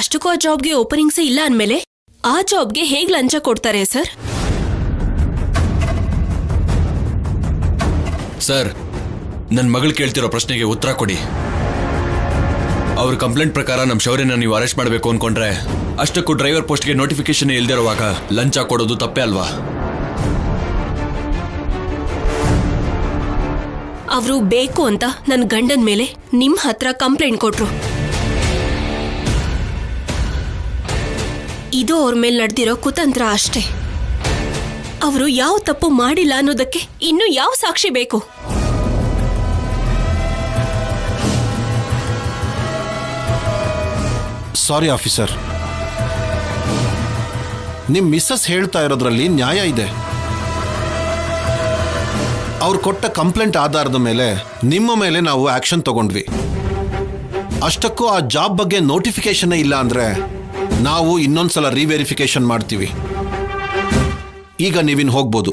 ಅಷ್ಟಕ್ಕೂ ಆ ಜಾಬ್ಗೆ ಓಪನಿಂಗ್ಸೇ ಇಲ್ಲ ಅಂದ್ಮೇಲೆ ಆ ಜಾಬ್ಗೆ ಹೇಗ್ ಲಂಚ ಕೊಡ್ತಾರೆ ಸರ್? ಸರ್, ನನ್ನ ಮಗಳು ಕೇಳ್ತಿರೋ ಪ್ರಶ್ನೆಗೆ ಉತ್ತರ ಕೊಡಿ. ಅವ್ರ ಕಂಪ್ಲೇಂಟ್ ಪ್ರಕಾರ ನಮ್ಮ ಶೌರ್ಯನ ನೀವು ಅರೆಸ್ಟ್ ಮಾಡಬೇಕು ಅನ್ಕೊಂಡ್ರೆ ಅಷ್ಟಕ್ಕೂ ಡ್ರೈವರ್ ಪೋಸ್ಟ್ಗೆ ನೋಟಿಫಿಕೇಶನ್ ಇಲ್ದಿರುವಾಗ ಲಂಚ ಕೊಡೋದು ತಪ್ಪೇ ಅಲ್ವಾ? ಅವರು ಬೇಕು ಅಂತ ನನ್ನ ಗಂಡನ ಮೇಲೆ ನಿಮ್ಮ ಹತ್ರ ಕಂಪ್ಲೇಂಟ್ ಕೊಟ್ರು. ಇದು ಅವ್ರ ಮೇಲೆ ನಡೆದಿರೋ ಕುತಂತ್ರ ಅಷ್ಟೇ. ಅವರು ಯಾವ ತಪ್ಪು ಮಾಡಿಲ್ಲ ಅನ್ನೋದಕ್ಕೆ ಇನ್ನು ಯಾವ ಸಾಕ್ಷಿ ಬೇಕು? ಸಾರಿ ಆಫೀಸರ್, ನಿಮ್ ಮಿಸ್ಸಸ್ ಹೇಳ್ತಾ ಇರೋದ್ರಲ್ಲಿ ನ್ಯಾಯ ಇದೆ. ಅವ್ರು ಕೊಟ್ಟ ಕಂಪ್ಲೇಂಟ್ ಆಧಾರದ ಮೇಲೆ ನಿಮ್ಮ ಮೇಲೆ ನಾವು ಆಕ್ಷನ್ ತಗೊಂಡ್ವಿ. ಅಷ್ಟಕ್ಕೂ ಆ ಜಾಬ್ ಬಗ್ಗೆ ನೋಟಿಫಿಕೇಶನ್ ಇಲ್ಲ ಅಂದ್ರೆ ನಾವು ಇನ್ನೊಂದ್ಸಲ ರಿವೆರಿಫಿಕೇಶನ್ ಮಾಡ್ತೀವಿ. ಈಗ ನೀವಿನ್ ಹೋಗ್ಬೋದು.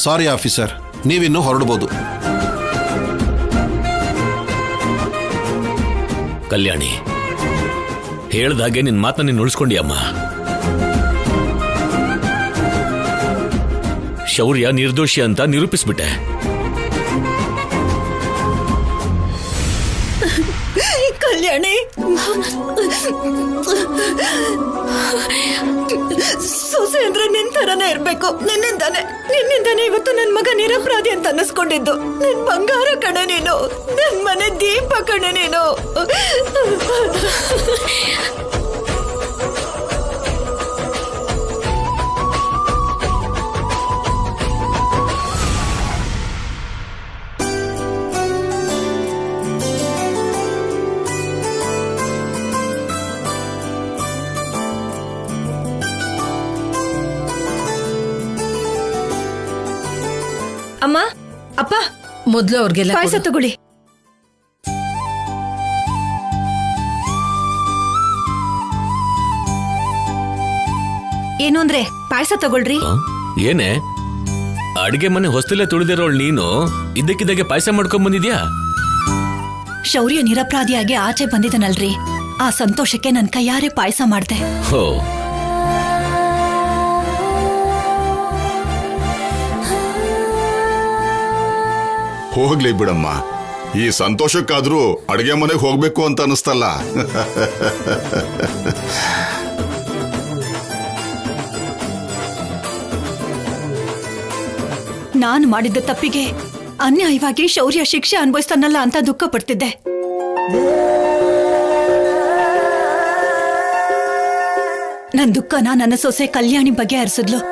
ಸಾರಿ ಆಫೀಸರ್, ನೀವಿನ್ನು ಹೊರಡ್ಬೋದು. ಕಲ್ಯಾಣಿ, ಹೇಳ್ದಾಗೆ ನಿನ್ ಮಾತನ್ನ ನೀನು ಉಳಿಸ್ಕೊಂಡಿ ಅಮ್ಮ. ಶೌರ್ಯ ನಿರ್ದೋಷಿ ಅಂತ ನಿರೂಪಿಸ್ಬಿಟ್ಟೆ. ಕಲ್ಯಾಣಿ, ಸೊಸೆ ಅಂದ್ರೆ ನಿನ್ ತರನೇ ಇರ್ಬೇಕು. ನಿನ್ನಿಂದಾನೆ ಇವತ್ತು ನನ್ ಮಗ ನಿರಪರಾಧಿ ಅಂತ ಅನ್ನಿಸ್ಕೊಂಡಿದ್ದು. ನನ್ ಬಂಗಾರ ಕಣೆ ನೀನು, ನನ್ ಮನೆ ದೀಪ ಕಣೆ ನೀನು. ಅಮ್ಮ, ಅಪ್ಪ, ಮೊದ್ಲು ಅವ್ರಿಗೆಲ್ಲ ಪಾಯಸ ತಗೊಳ್ಳಿ. ಏನು ಅಂದ್ರೆ ಪಾಯಸ ತಗೊಳ್ರಿ. ಏನೇ ಅಡಿಗೆ ಮನೆ ಹೊಸ್ತಲೇ ತುಳಿದಿರೋಳ್ ನೀನು ಇದ್ದಕ್ಕಿದ್ದಾಗೆ ಪಾಯಸ ಮಾಡ್ಕೊಂಡ್ ಬಂದಿದ್ಯಾ? ಶೌರ್ಯ ನಿರಪರಾಧಿಯಾಗಿ ಆಚೆ ಬಂದಿದ್ದನಲ್ರಿ, ಆ ಸಂತೋಷಕ್ಕೆ ನನ್ ಕೈಯಾರೆ ಪಾಯಸ ಮಾಡ್ದೆ. ಹೋ, ಹೋಗ್ಲಿ ಬಿಡಮ್ಮ, ಈ ಸಂತೋಷಕ್ಕಾದ್ರೂ ಅಡಿಗೆ ಮನೆಗೆ ಹೋಗ್ಬೇಕು ಅಂತ ಅನಿಸ್ತಲ್ಲ. ನಾನು ಮಾಡಿದ್ದ ತಪ್ಪಿಗೆ ಅನ್ಯಾಯವಾಗಿ ಶೌರ್ಯ ಶಿಕ್ಷೆ ಅನುಭವಿಸ್ತಾನಲ್ಲ ಅಂತ ದುಃಖ ಪಡ್ತಿದ್ದೆ. ನನ್ ದುಃಖನ ನನ್ನ ಸೊಸೆ ಕಲ್ಯಾಣಿ ಬಗ್ಗೆ ಹರಿಸಿದ್ಲು.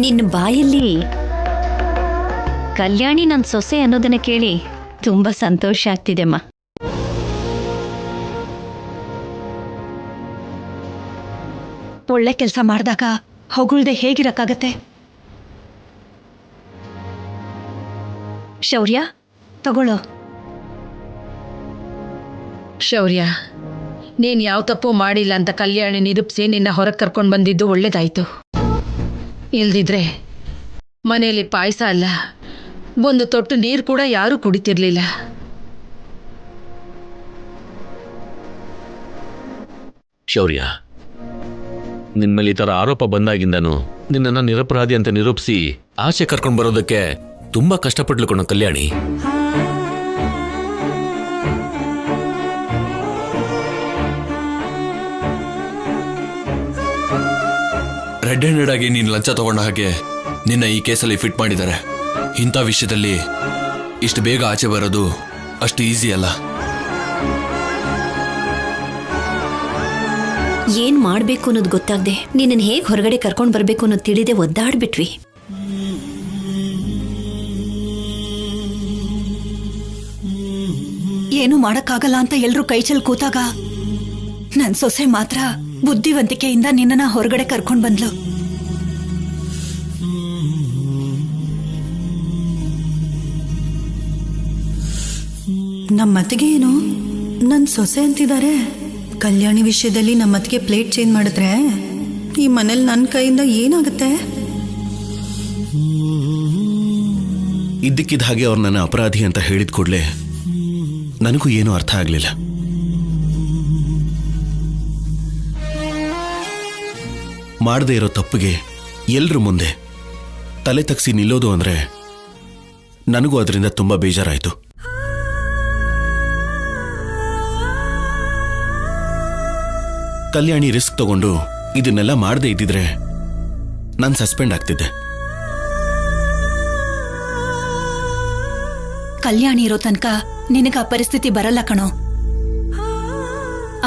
ನಿನ್ನ ಬಾಯಲ್ಲಿ ಕಲ್ಯಾಣಿ ನನ್ನ ಸೊಸೆ ಅನ್ನೋದನ್ನ ಕೇಳಿ ತುಂಬಾ ಸಂತೋಷ ಆಗ್ತಿದೆಮ್ಮ. ಒಳ್ಳೆ ಕೆಲಸ ಮಾಡಿದಾಗ ಹೊಗಳ್ದೆ ಹೇಗಿರಕ್ಕಾಗತ್ತೆ? ಶೌರ್ಯ, ತಗೊಳ್ಳೋ. ಶೌರ್ಯ, ನೀನ್ ಯಾವ ತಪ್ಪು ಮಾಡಿಲ್ಲ ಅಂತ ಕಲ್ಯಾಣಿ ನಿರೂಪಿಸಿ ನಿನ್ನ ಹೊರಗೆ ಕರ್ಕೊಂಡು ಬಂದಿದ್ದು ಒಳ್ಳೇದಾಯ್ತು. ಇಲ್ದಿದ್ರೆ ಮನೆಯಲ್ಲಿ ಪಾಯಸ ಅಲ್ಲ, ಒಂದು ತೊಟ್ಟು ನೀರು ಕೂಡ ಯಾರೂ ಕುಡಿತಿರ್ಲಿಲ್ಲ. ಶೌರ್ಯ, ನಿನ್ಮೇಲೆ ಈ ತರ ಆರೋಪ ಬಂದಾಗಿಂದನು ನಿನ್ನನ್ನ ನಿರಪರಾಧಿ ಅಂತ ನಿರೂಪಿಸಿ ಆಚೆ ಕರ್ಕೊಂಡು ಬರೋದಕ್ಕೆ ತುಂಬಾ ಕಷ್ಟಪಟ್ಲು ಕಣೋ ಕಲ್ಯಾಣಿ. ರೆಡ್ ಹ್ಯಾಂಡೆಡ್ ಆಗಿ ನೀನು ಲಂಚ ತಗೊಂಡ ಹಾಗೆ ನಿನ್ನ ಈ ಕೇಸಲ್ಲಿ ಫಿಟ್ ಮಾಡಿದ್ದಾರೆ. ಇಂಥ ವಿಷಯದಲ್ಲಿ ಇಷ್ಟು ಬೇಗ ಆಚೆ ಬರೋದು ಅಷ್ಟು ಈಸಿ ಅಲ್ಲ. ಏನ್ ಮಾಡ್ಬೇಕು ಅನ್ನೋದು ಗೊತ್ತಾಗ್ದೆ ನಿನ್ನ ಹೇಗ್ ಹೊರಗಡೆ ಕರ್ಕೊಂಡ್ ಬರ್ಬೇಕು ಅನ್ನೋದು ತಿಳಿದೆ ಒದ್ದಾಡ್ಬಿಟ್ವಿ. ಏನು ಮಾಡಕ್ಕಾಗಲ್ಲ ಅಂತ ಎಲ್ರೂ ಕೈ ಚೆಲ್ ಕೂತಾಗ ನನ್ ಸೊಸೆ ಮಾತ್ರ ಬುದ್ಧಿವಂತಿಕೆಯಿಂದ ನಿನ್ನನ್ನ ಹೊರಗಡೆ ಕರ್ಕೊಂಡ್ ಬಂದ್ಲು. ನಮ್ಮತ್ತಿಗೆ ಏನು ನನ್ ಸೊಸೆ ಅಂತಿದ್ದಾರೆ, ಕಲ್ಯಾಣಿ ವಿಷಯದಲ್ಲಿ ನಮ್ಮ ಅತ್ತಿಗೆ ಪ್ಲೇಟ್ ಚೇಂಜ್ ಮಾಡಿದ್ರೆ ಈ ಮನೇಲಿ ನನ್ನ ಕೈಯಿಂದ ಏನಾಗುತ್ತೆ? ಇದ್ದಕ್ಕಿದ್ದ ಹಾಗೆ ಅವ್ರು ನನ್ನ ಅಪರಾಧಿ ಅಂತ ಹೇಳಿದ ಕೂಡಲೇ ನನಗೂ ಏನೂ ಅರ್ಥ ಆಗಲಿಲ್ಲ. ಮಾಡದೇ ಇರೋ ತಪ್ಪಿಗೆ ಎಲ್ರ ಮುಂದೆ ತಲೆ ತಗ್ಸಿ ನಿಲ್ಲೋದು ಅಂದರೆ ನನಗೂ ಅದರಿಂದ ತುಂಬ ಬೇಜಾರಾಯಿತು. ಕಲ್ಯಾಣಿ ರಿಸ್ಕ್ ತಗೊಂಡು ಇದನ್ನೆಲ್ಲ ಮಾಡದೇ ಇದ್ದಿದ್ರೆ ನಾನು ಸಸ್ಪೆಂಡ್ ಆಗ್ತಿದ್ದೆ. ಕಲ್ಯಾಣಿ ಇರೋ ತನಕ ನಿನಗ ಆ ಪರಿಸ್ಥಿತಿ ಬರಲ್ಲ ಕಣೋ.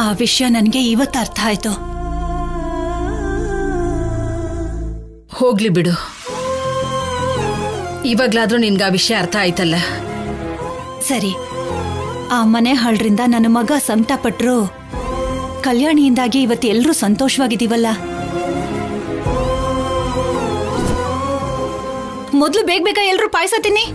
ಆ ವಿಷಯ ನನಗೆ ಇವತ್ತು ಅರ್ಥ ಆಯ್ತು. ಹೋಗ್ಲಿ ಬಿಡು, ಇವಾಗ್ಲಾದ್ರೂ ನಿನ್ಗೆ ಆ ವಿಷಯ ಅರ್ಥ ಆಯ್ತಲ್ಲ. ಸರಿ, ಆ ಮನೆ ಹಾಳ್ರಿಂದ ನನ್ನ ಮಗ ಸಂಕಟ ಪಟ್ರು, ಕಲ್ಯಾಣಿಯಿಂದಾಗಿ ಇವತ್ತು ಎಲ್ರೂ ಸಂತೋಷವಾಗಿದ್ದೀವಲ್ಲ. ಮೊದ್ಲು ಬೇಗ ಬೇಗ ಎಲ್ರೂ ಪಾಯಸ ತಿನ್ನಿ.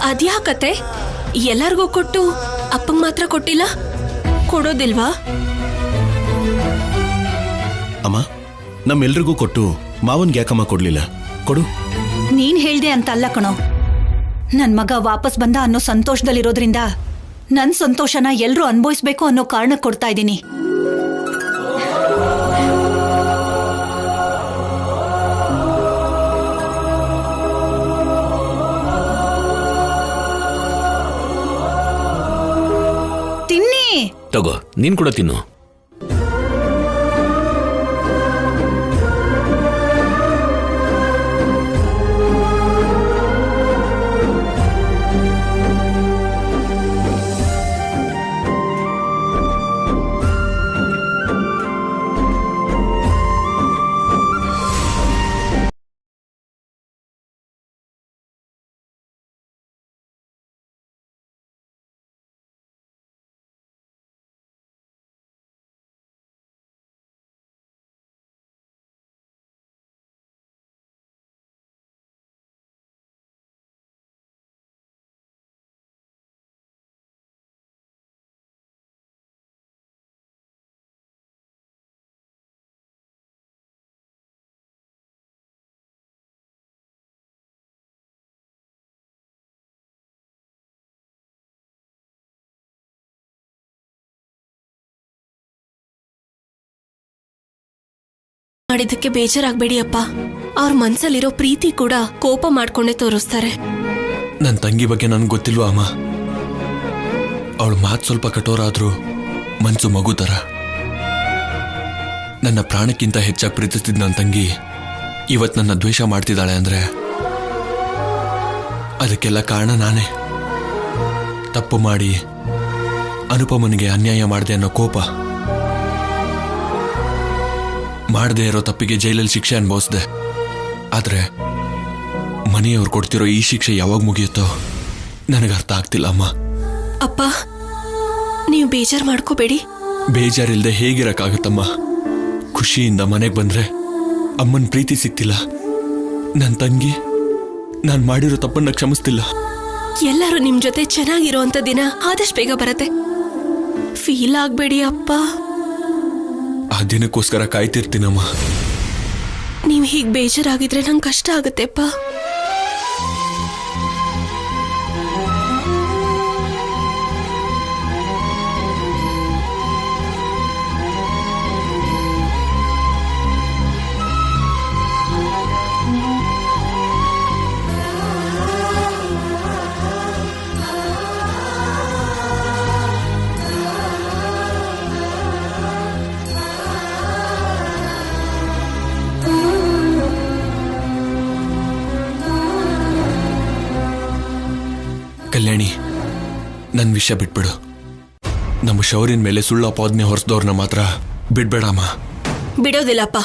ಅದ್ಯಾಕತೆ ಎಲ್ಲರಿಗೂ ಕೊಟ್ಟು ಅಪ್ಪಂಗ್ ಮಾತ್ರ ಕೊಟ್ಟಿಲ್ಲ? ಕೊಡೋದಿಲ್ವಾ? ಅಮ್ಮ, ನಮ್ಮೆಲ್ರಿಗೂ ಕೊಟ್ಟು ಮಾವನ್ಗೆ ಯಾಕಮ್ಮ ಕೊಡ್ಲಿಲ್ಲ? ಕೊಡು. ನೀನ್ ಹೇಳ್ದೆ ಅಂತ ಅಲ್ಲ ಕಣೋ, ನನ್ ಮಗ ವಾಪಸ್ ಬಂದ ಅನ್ನೋ ಸಂತೋಷದಲ್ಲಿರೋದ್ರಿಂದ ನನ್ ಸಂತೋಷನ ಎಲ್ರೂ ಅನುಭವಿಸ್ಬೇಕು ಅನ್ನೋ ಕಾರಣ ಕೊಡ್ತಾ ಇದ್ದೀನಿ. ತಗೋ, ನೀನ್ ಕೂಡ ತಿನ್ನು. ಮಾಡಿದ್ದಕ್ಕೆ ಬೇಜಾರಾಗ್ಬೇಡಿ ಅಪ್ಪ. ಅವ್ರ ಮನ್ಸಲ್ಲಿರೋ ಪ್ರೀತಿ ಕೂಡ ಕೋಪ ಮಾಡ್ಕೊಂಡೇ ತೋರಿಸ್ತಾರೆ. ನನ್ನ ತಂಗಿ ಬಗ್ಗೆ ನನ್ಗೆ ಗೊತ್ತಿಲ್ವಾ ಅಮ್ಮ? ಅವಳ ಮಾತು ಸ್ವಲ್ಪ ಕಠೋರ ಆದ್ರೂ ಮನ್ಸು ಮಗು ತರ. ನನ್ನ ಪ್ರಾಣಕ್ಕಿಂತ ಹೆಚ್ಚಾಗಿ ಪ್ರೀತಿಸ್ತಿದ್ದ ನನ್ನ ತಂಗಿ ಇವತ್ತು ನನ್ನ ದ್ವೇಷ ಮಾಡ್ತಿದ್ದಾಳೆ ಅಂದ್ರೆ ಅದಕ್ಕೆಲ್ಲ ಕಾರಣ ನಾನೇ. ತಪ್ಪು ಮಾಡಿ ಅನುಪಮನಿಗೆ ಅನ್ಯಾಯ ಮಾಡಿದೆ ಅನ್ನೋ ಕೋಪ, ಮಾಡದೇ ಇರೋ ತಪ್ಪಿಗೆ ಜೈಲಲ್ಲಿ ಶಿಕ್ಷೆ ಅನುಭವಿಸಿದೆ. ಆದ್ರೆ ಮನೆಯವ್ರು ಕೊಡ್ತಿರೋ ಈ ಶಿಕ್ಷೆ ಯಾವಾಗ ಮುಗಿಯುತ್ತೋ ನನಗೆ ಅರ್ಥ ಆಗ್ತಿಲ್ಲ ಅಮ್ಮ. ಅಪ್ಪ, ನೀವು ಬೇಜಾರು ಮಾಡ್ಕೋಬೇಡಿ. ಬೇಜಾರಿಲ್ದೆ ಹೇಗಿರಕ್ಕಾಗತ್ತಮ್ಮ? ಖುಷಿಯಿಂದ ಮನೆಗೆ ಬಂದ್ರೆ ಅಮ್ಮನ ಪ್ರೀತಿ ಸಿಗ್ತಿಲ್ಲ. ನನ್ನ ತಂಗಿ ನಾನು ಮಾಡಿರೋ ತಪ್ಪನ್ನ ಕ್ಷಮಿಸ್ತಿಲ್ಲ. ಎಲ್ಲರೂ ನಿಮ್ ಜೊತೆ ಚೆನ್ನಾಗಿರೋ ಅಂತ ದಿನ ಆದಷ್ಟು ಬೇಗ ಬರತ್ತೆ. ಫೀಲ್ ಆಗ್ಬೇಡಿ ಅಪ್ಪ. ಆ ದಿನಕ್ಕೋಸ್ಕರ ಕಾಯ್ತಿರ್ತೀನಮ್ಮ. ನೀವು ಹೀಗೆ ಬೇಜಾರಾಗಿದ್ರೆ ನಂಗೆ ಕಷ್ಟ ಆಗುತ್ತೆಪ್ಪ. ಕಲ್ಯಾಣಿ, ನನ್ನ ವಿಷಯ ಬಿಟ್ಬಿಡು. ನಮ್ಮ ಶೌರ್ಯನ ಮೇಲೆ ಸುಳ್ಳು ಅಪಾದನೆ ಹೊರಿಸಿದವ್ರನ್ನ ಮಾತ್ರ ಬಿಡ್ಬೇಡಮ್ಮ. ಬಿಡೋದಿಲ್ಲಪ್ಪ.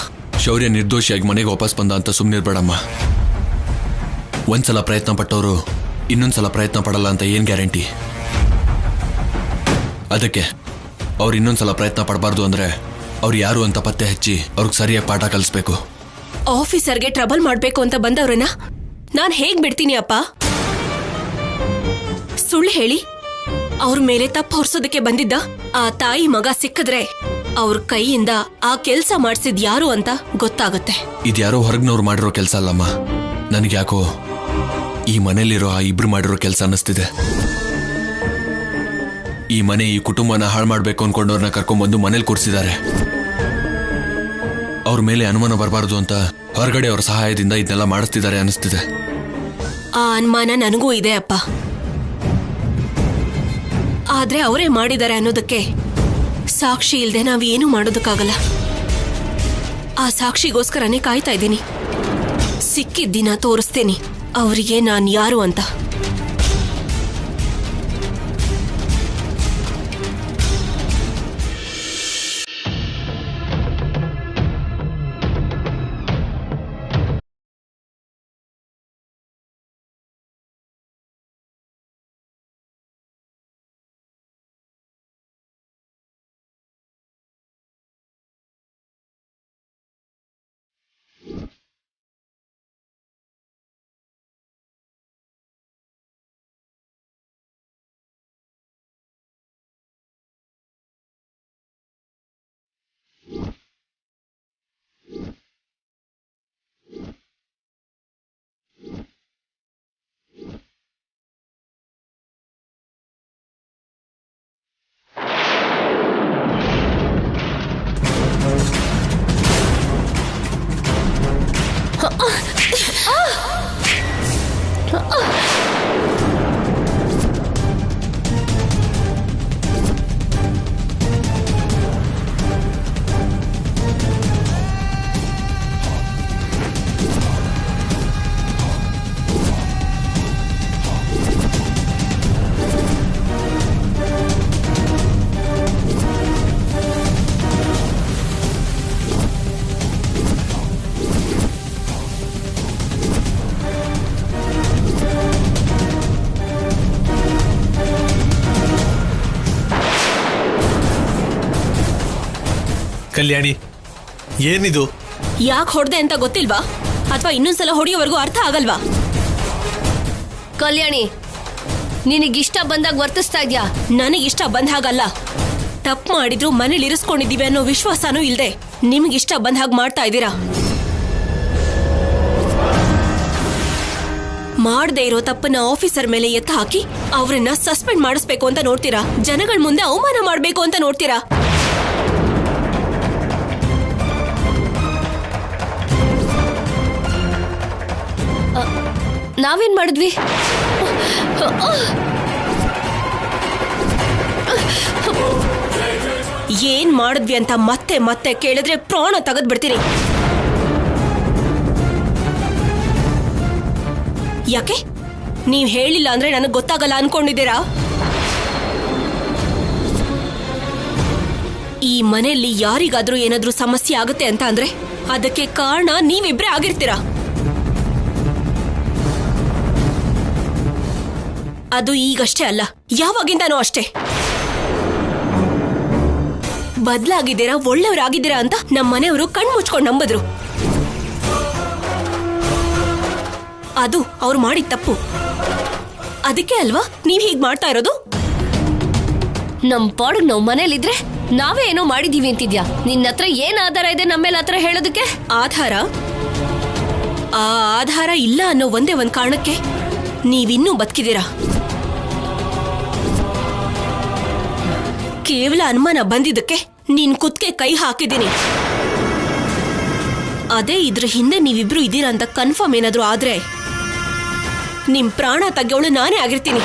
ಶೌರ್ಯ ನಿರ್ದೋಷಿಯಾಗಿ ಮನೆಗೆ ವಾಪಸ್ ಬಂದ ಅಂತ ಸುಮ್ಮನಿರ್ಬೇಡಮ್ಮ. ಒಂದ್ಸಲ ಪ್ರಯತ್ನ ಪಟ್ಟವರು ಇನ್ನೊಂದ್ಸಲ ಪ್ರಯತ್ನ ಪಡಲ್ಲ ಅಂತ ಏನ್ ಗ್ಯಾರಂಟಿ? ಅದಕ್ಕೆ ಅವ್ರು ಇನ್ನೊಂದ್ಸಲ ಪ್ರಯತ್ನ ಪಡಬಾರ್ದು ಅಂದ್ರೆ ಅವ್ರು ಯಾರು ಅಂತ ಪತ್ತೆ ಹಚ್ಚಿ ಅವ್ರಿಗೆ ಸರಿಯಾಗಿ ಪಾಠ ಕಲಿಸ್ಬೇಕು. ಆಫೀಸರ್ಗೆ ಟ್ರಬಲ್ ಮಾಡ್ಬೇಕು ಅಂತ ಬಂದವ್ರನ್ನ ನಾನ್ ಹೇಗ್ ಬಿಡ್ತೀನಿ ಅಪ್ಪ? ಸುಳ್ಳು ಹೇಳಿ ಅವ್ರ ಮೇಲೆ ತಪ್ಪು ಹೊರ್ಸೋದಕ್ಕೆ ಬಂದಿದ್ದ ಆ ತಾಯಿ ಮಗ ಸಿಕ್ಕಿದ್ರೆ ಅವ್ರ ಕೈಯಿಂದ ಆ ಕೆಲ್ಸ ಮಾಡ್ಸಿದ್ ಯಾರು ಅಂತ ಗೊತ್ತಾಗುತ್ತೆ. ಇದ್ಯಾರೋ ಹೊರಗ್ನವ್ರು ಮಾಡಿರೋ ಕೆಲ್ಸ ಅಲ್ಲಮ್ಮ. ನನಗೆ ಯಾಕೋ ಈ ಮನೇಲಿರೋ ಆ ಇಬ್ರು ಮಾಡಿರೋ ಕೆಲ್ಸ ಅನ್ನಿಸ್ತಿದೆ. ಈ ಮನೆ ಈ ಕುಟುಂಬನ ಹಾಳು ಮಾಡ್ಬೇಕು ಅನ್ಕೊಂಡವ್ರನ್ನ ಕರ್ಕೊಂಡ್ಬಂದು ಮನೇಲಿ ಕೂರಿಸಿದ್ದಾರೆ. ಅವ್ರ ಮೇಲೆ ಅನುಮಾನ ಬರಬಾರ್ದು ಅಂತ ಹೊರಗಡೆ ಅವ್ರ ಸಹಾಯದಿಂದ ಇದನ್ನೆಲ್ಲ ಮಾಡಿಸ್ತಿದ್ದಾರೆ ಅನಿಸ್ತಿದೆ. ಆ ಅನುಮಾನ ನನಗೂ ಇದೆ ಅಪ್ಪ. ಆದ್ರೆ ಅವರೇ ಮಾಡಿದ್ದಾರೆ ಅನ್ನೋದಕ್ಕೆ ಸಾಕ್ಷಿ ಇಲ್ದೆ ನಾವೇನು ಮಾಡೋದಕ್ಕಾಗಲ್ಲ. ಆ ಸಾಕ್ಷಿಗೋಸ್ಕರನೇ ಕಾಯ್ತಾ ಇದ್ದೀನಿ. ಸಿಕ್ಕಿದ ದಿನ ತೋರಿಸ್ತೇನೆ ಅವರಿಗೆ ನಾನು ಯಾರು ಅಂತ. ಕಲ್ಯಾಣಿ, ಏನಿದು? ಯಾಕೆ ಹೊಡೆದೆ ಅಂತ ಗೊತ್ತಿಲ್ವಾ? ಅಥವಾ ಇನ್ನೊಂದ್ಸಲ ಹೊಡೆಯೋವರೆಗೂ ಅರ್ಥ ಆಗಲ್ವಾ? ಕಲ್ಯಾಣಿ, ನಿನಗಿಷ್ಟ ಬಂದಾಗ ವರ್ತಿಸ್ತಾ ಇದ್ಯಾ? ನನಗಿಷ್ಟ ಬಂದ ಹಾಗಲ್ಲ. ತಪ್ಪು ಮಾಡಿದ್ರು ಮನೇಲಿ ಇರಿಸ್ಕೊಂಡಿದ್ದೀವಿ ಅನ್ನೋ ವಿಶ್ವಾಸನೂ ಇಲ್ದೆ ನಿಮಗಿಷ್ಟ ಬಂದ ಹಾಗೆ ಮಾಡ್ತಾ ಇದ್ದೀರಾ. ಮಾಡದೇ ಇರೋ ತಪ್ಪನ್ನ ಆಫೀಸರ್ ಮೇಲೆ ಎತ್ತ ಹಾಕಿ ಅವ್ರನ್ನ ಸಸ್ಪೆಂಡ್ ಮಾಡಿಸ್ಬೇಕು ಅಂತ ನೋಡ್ತೀರಾ? ಜನಗಳ ಮುಂದೆ ಅವಮಾನ ಮಾಡ್ಬೇಕು ಅಂತ ನೋಡ್ತೀರಾ? ನಾವೇನ್ ಮಾಡಿದ್ವಿ? ಏನ್ ಮಾಡಿದ್ವಿ ಅಂತ ಮತ್ತೆ ಮತ್ತೆ ಕೇಳಿದ್ರೆ ಪ್ರಾಣ ತೆಗೆದು ಬಿಡ್ತೀನಿ. ಯಾಕೆ? ನೀವ್ ಹೇಳಿಲ್ಲ ಅಂದ್ರೆ ನನಗೆ ಗೊತ್ತಾಗಲ್ಲ ಅನ್ಕೊಂಡಿದ್ದೀರಾ? ಈ ಮನೆಯಲ್ಲಿ ಯಾರಿಗಾದ್ರೂ ಏನಾದ್ರೂ ಸಮಸ್ಯೆ ಆಗುತ್ತೆ ಅಂತ ಅಂದ್ರೆ ಅದಕ್ಕೆ ಕಾರಣ ನೀವಿಬ್ರೇ ಆಗಿರ್ತೀರಾ. ಅದು ಈಗಷ್ಟೇ ಅಲ್ಲ, ಯಾವಾಗಿಂದನೂ ಅಷ್ಟೇ. ಬದಲಾಗಿದ್ದೀರಾ, ಒಳ್ಳೆಯವರಾಗಿದ್ದೀರಾ ಅಂತ ನಮ್ಮ ಮನೆಯವರು ಕಣ್ಣು ಮುಚ್ಕೊಂಡು ನಂಬಿದ್ರು. ಅದು ಅವ್ರು ಮಾಡಿದ ತಪ್ಪು. ಅದಕ್ಕೆ ಅಲ್ವಾ ನೀವ್ ಹೀಗ್ ಮಾಡ್ತಾ ಇರೋದು? ನಮ್ ಪಾಡಿಗೆ ನಾವು ಮನೇಲಿದ್ರೆ ನಾವೇ ಏನೋ ಮಾಡಿದೀವಿ ಅಂತಿದ್ಯಾ? ನಿನ್ನ ಹತ್ರ ಏನ್ ಆಧಾರ ಇದೆ ನಮ್ಮೇಲೆ ಹತ್ರ ಹೇಳೋದಕ್ಕೆ? ಆಧಾರ? ಆ ಆಧಾರ ಇಲ್ಲ ಅನ್ನೋ ಒಂದೇ ಒಂದ್ ಕಾರಣಕ್ಕೆ ನೀವಿನ್ನೂ ಬದುಕಿದ್ದೀರಾ. ಕೇವಲ ಅನುಮಾನ ಬಂದಿದ್ದಕ್ಕೆ ನೀನ್ ಕುತ್ಕೆ ಕೈ ಹಾಕಿದ್ದೀನಿ. ಅದೇ ಇದ್ರ ಹಿಂದೆ ನೀವಿಬ್ರು ಇದ್ದೀರಾ ಅಂತ ಕನ್ಫರ್ಮ್ ಏನಾದ್ರೂ ಆದ್ರೆ ನಿಮ್ ಪ್ರಾಣ ತೆಗೆಯೋಳು ನಾನೇ ಆಗಿರ್ತೀನಿ.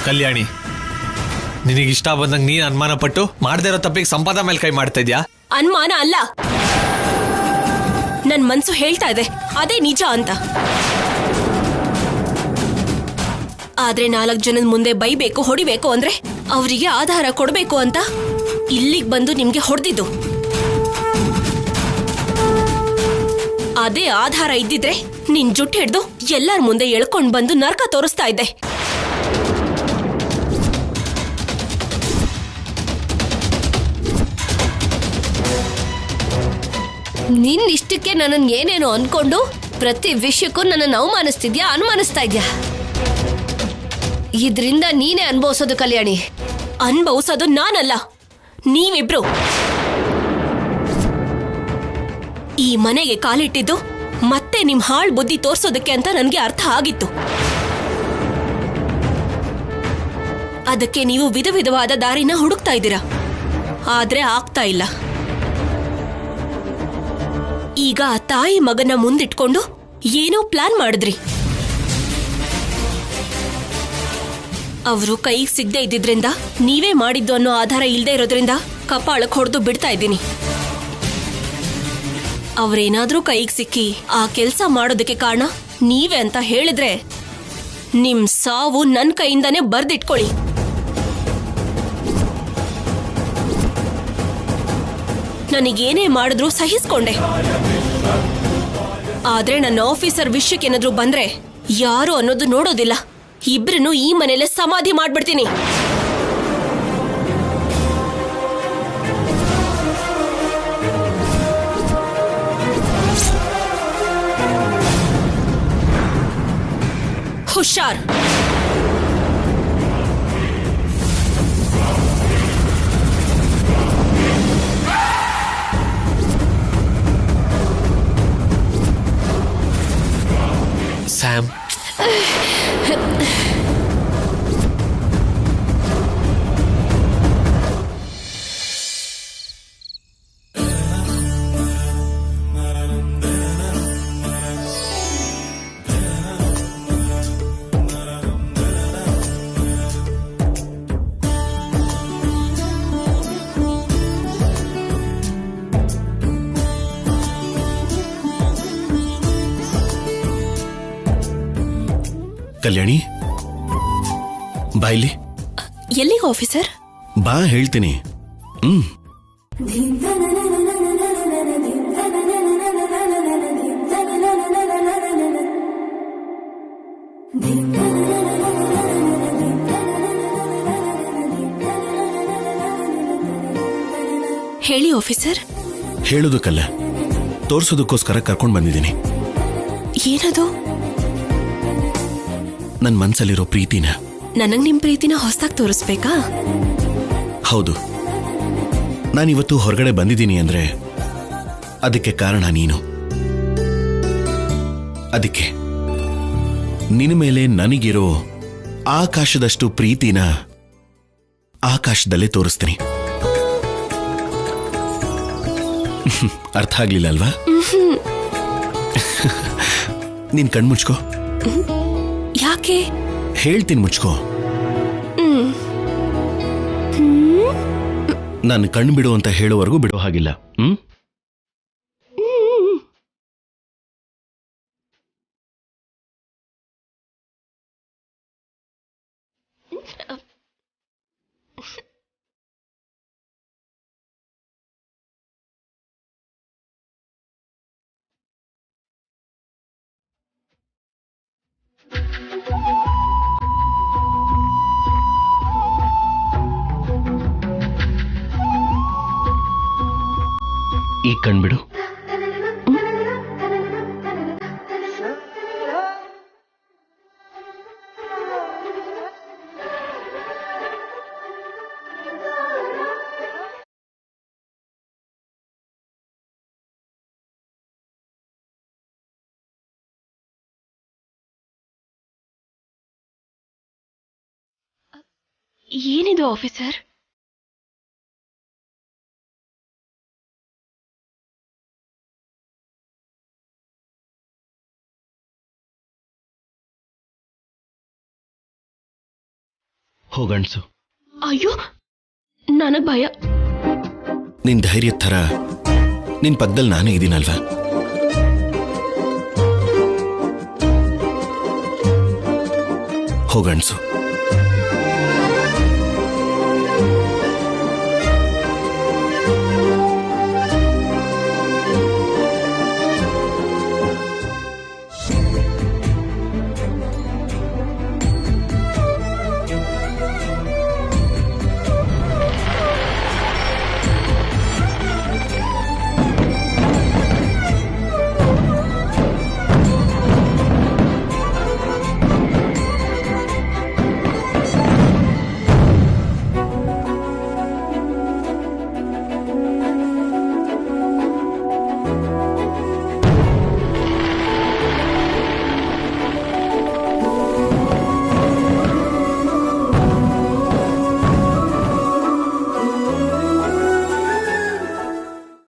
ಕಲ್ಯಾಣಿ, ನಿನಗಿಷ್ಟ ಬಂದಂಗೆ ನೀನ್ ಅನುಮಾನ ಪಟ್ಟು ಮಾಡದೇ ಇರೋ ತಪ್ಪಿಗೆ ಸಂಪಾದ ಮೇಲೆ ಕೈ ಮಾಡ್ತಾ ಇದ್ಯಾ? ಅನುಮಾನ ಅಲ್ಲ, ನನ್ ಮನ್ಸು ಹೇಳ್ತಾ ಇದೆ ಅದೇ ನಿಜ ಅಂತ. ಆದ್ರೆ 4 ಜನದ ಮುಂದೆ ಬೈಬೇಕು, ಹೊಡಿಬೇಕು ಅಂದ್ರೆ ಅವರಿಗೆ ಆಧಾರ ಕೊಡ್ಬೇಕು ಅಂತ ಇಲ್ಲಿಗೆ ಬಂದು ನಿಮ್ಗೆ ಹೊಡೆದಿದ್ದು. ಅದೇ ಆಧಾರ ಇದ್ದಿದ್ರೆ ನಿನ್ ಜುಟ್ಟು ಹಿಡ್ದು ಎಲ್ಲರ ಮುಂದೆ ಎಳ್ಕೊಂಡ್ ಬಂದು ನರಕ ತೋರಿಸ್ತಾ ಇದ್ದೆ. ನಿನ್ ಇಷ್ಟಕ್ಕೆ ನನ್ನನ್ನು ಏನೇನೋ ಅನ್ಕೊಂಡು ಪ್ರತಿ ವಿಷಯಕ್ಕೂ ನನ್ನನ್ನು ಅವಮಾನಿಸ್ತಿದ್ಯಾ, ಅನುಮಾನಿಸ್ತಾ ಇದ್ಯಾ. ಇದ್ರಿಂದ ನೀನೇ ಅನುಭವಿಸೋದು ಕಲ್ಯಾಣಿ. ಅನುಭವಿಸೋದು ನಾನಲ್ಲ, ನೀವಿಬ್ರು. ಈ ಮನೆಗೆ ಕಾಲಿಟ್ಟಿದ್ದು ಮತ್ತೆ ನಿಮ್ ಹಾಳ್ ಬುದ್ಧಿ ತೋರ್ಸೋದಕ್ಕೆ ಅಂತ ನನ್ಗೆ ಅರ್ಥ ಆಗಿತ್ತು. ಅದಕ್ಕೆ ನೀವು ವಿಧ ವಿಧವಾದ ದಾರಿನ ಹುಡುಕ್ತಾ ಇದ್ದೀರಾ, ಆದ್ರೆ ಆಗ್ತಾ ಇಲ್ಲ. ಈಗ ತಾಯಿ ಮಗನ ಮುಂದಿಟ್ಕೊಂಡು ಏನೋ ಪ್ಲಾನ್ ಮಾಡಿದ್ರಿ. ಅವರು ಕೈಗೆ ಸಿಗದೆ ಇದ್ದಿದ್ರಿಂದ, ನೀವೇ ಮಾಡಿದ್ದು ಅನ್ನೋ ಆಧಾರ ಇಲ್ಲದೆ ಇರೋದ್ರಿಂದ ಕಪಾಳಕ್ಕೆ ಹೊಡೆದು ಬಿಡ್ತಾ ಇದ್ದೀನಿ. ಅವ್ರೇನಾದ್ರೂ ಕೈಗೆ ಸಿಕ್ಕಿ ಆ ಕೆಲಸ ಮಾಡೋದಕ್ಕೆ ಕಾರಣ ನೀವೇ ಅಂತ ಹೇಳಿದ್ರೆ ನಿಮ್ ಸಾವು ನನ್ನ ಕೈಯಿಂದಾನೇ ಬರ್ದಿಟ್ಕೊಳ್ಳಿ. ನನಗೇನೇ ಮಾಡಿದ್ರು ಸಹಿಸ್ಕೊಂಡೆ. ಆದ್ರೆ ನನ್ನ ಆಫೀಸರ್ ವಿಷಯಕ್ಕೇನಾದ್ರೂ ಬಂದ್ರೆ ಯಾರು ಅನ್ನೋದು ನೋಡೋದಿಲ್ಲ. ಇಬ್ರನ್ನು ಈ ಮನೇಲೆ ಸಮಾಧಿ ಮಾಡ್ಬಿಡ್ತೀನಿ. ಹುಷಾರ್. ಸ್ಯಾಮ್, ಕಲ್ಯಾಣಿ ಬಾಯ್ಲಿ. ಎಲ್ಲಿಗೆ ಆಫೀಸರ್? ಬಾ ಹೇಳ್ತೀನಿ. ಹೇಳಿ ಆಫೀಸರ್. ಹೇಳೋದಕ್ಕಲ್ಲ, ತೋರ್ಸೋದಕ್ಕೋಸ್ಕರ ಕರ್ಕೊಂಡು ಬಂದಿದ್ದೀನಿ. ಏನದು? ನನ್ನ ಮನ್ಸಲ್ಲಿರೋ ಪ್ರೀತಿನ. ನನಗ್ ನಿಮ್ ಪ್ರೀತಿನ ಹೊಸದಾಗಿ ತೋರಿಸ್ಬೇಕಾ? ಹೌದು. ನಾನಿವತ್ತು ಹೊರಗಡೆ ಬಂದಿದ್ದೀನಿ ಅಂದ್ರೆ ಅದಕ್ಕೆ ಕಾರಣ ನೀನು. ಅದಕ್ಕೆ ನಿನ್ನ ಮೇಲೆ ನನಗಿರೋ ಆಕಾಶದಷ್ಟು ಪ್ರೀತಿನ ಆಕಾಶದಲ್ಲೇ ತೋರಿಸ್ತೀನಿ. ಅರ್ಥ ಆಗ್ಲಿಲ್ಲ ಅಲ್ವಾ? ನೀನ್ ಕಣ್ಮುಚ್ಕೋ. ಯಾಕೆ? ಹೇಳ್ತೀನಿ, ಮುಚ್ಕೋ. ನಾನು ಕಣ್ಣು ಬಿಡು ಅಂತ ಹೇಳೋವರೆಗೂ ಬಿಡೋ ಹಾಗಿಲ್ಲ. ಈ ಕಣ್ಬಿಡು. ಏನಿದು ಆಫೀಸರ್? ಹೋಗಣ್ಸು. ಅಯ್ಯೋ, ನನಗ್ ಭಯ. ನಿನ್ ಧೈರ್ಯದ ಥರ ನಿನ್ ಪಕ್ಕದಲ್ಲಿ ನಾನೇ ಇದ್ದೀನಲ್ವಾ? ಹೋಗಣ್ಸು.